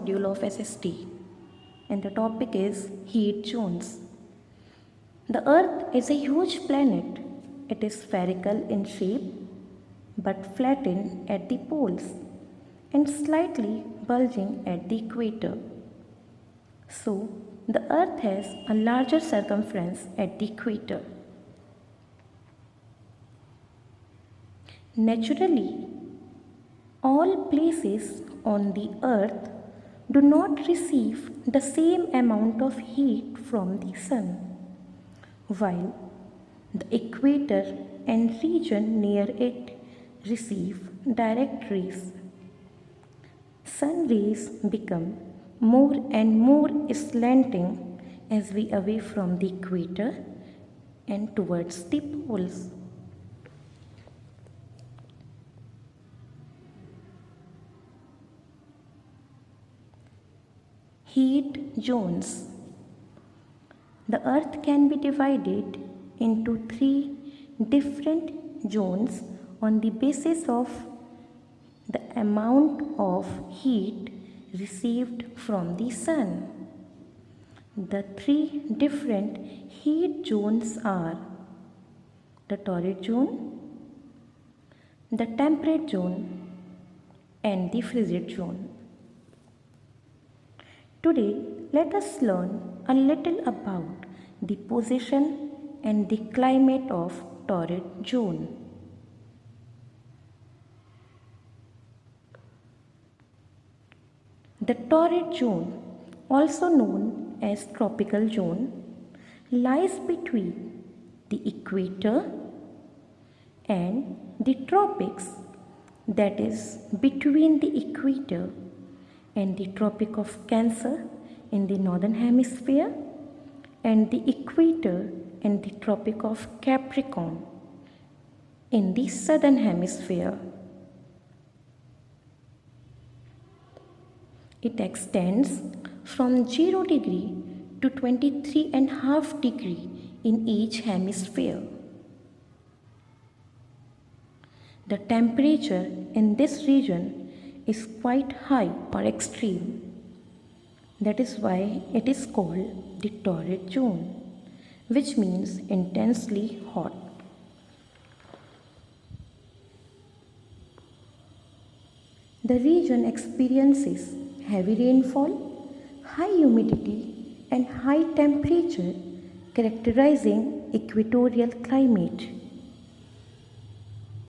module of SST, and the topic is heat zones. The Earth is a huge planet. It is spherical in shape but flattened at the poles and slightly bulging at the equator. So, the Earth has a larger circumference at the equator. Naturally, all places on the Earth do not receive the same amount of heat from the Sun, while the equator and region near it receive direct rays. Sun rays become more and more slanting as we away from the equator and towards the poles. Heat zones. The Earth can be divided into three different zones on the basis of the amount of heat received from the Sun. The three different heat zones are the torrid zone, the temperate zone, and the frigid zone. Today, let us learn a little about the position and the climate of torrid zone. The torrid zone, also known as tropical zone, lies between the equator and the tropics, that is, between the equator and the Tropic of Cancer in the northern hemisphere and the equator and the Tropic of Capricorn in the southern hemisphere. It extends from 0 degree to 23.5 degree in each hemisphere. The temperature in this region is quite high or extreme. That is why it is called the torrid zone, which means intensely hot. The region experiences heavy rainfall, high humidity, and high temperature, characterizing equatorial climate.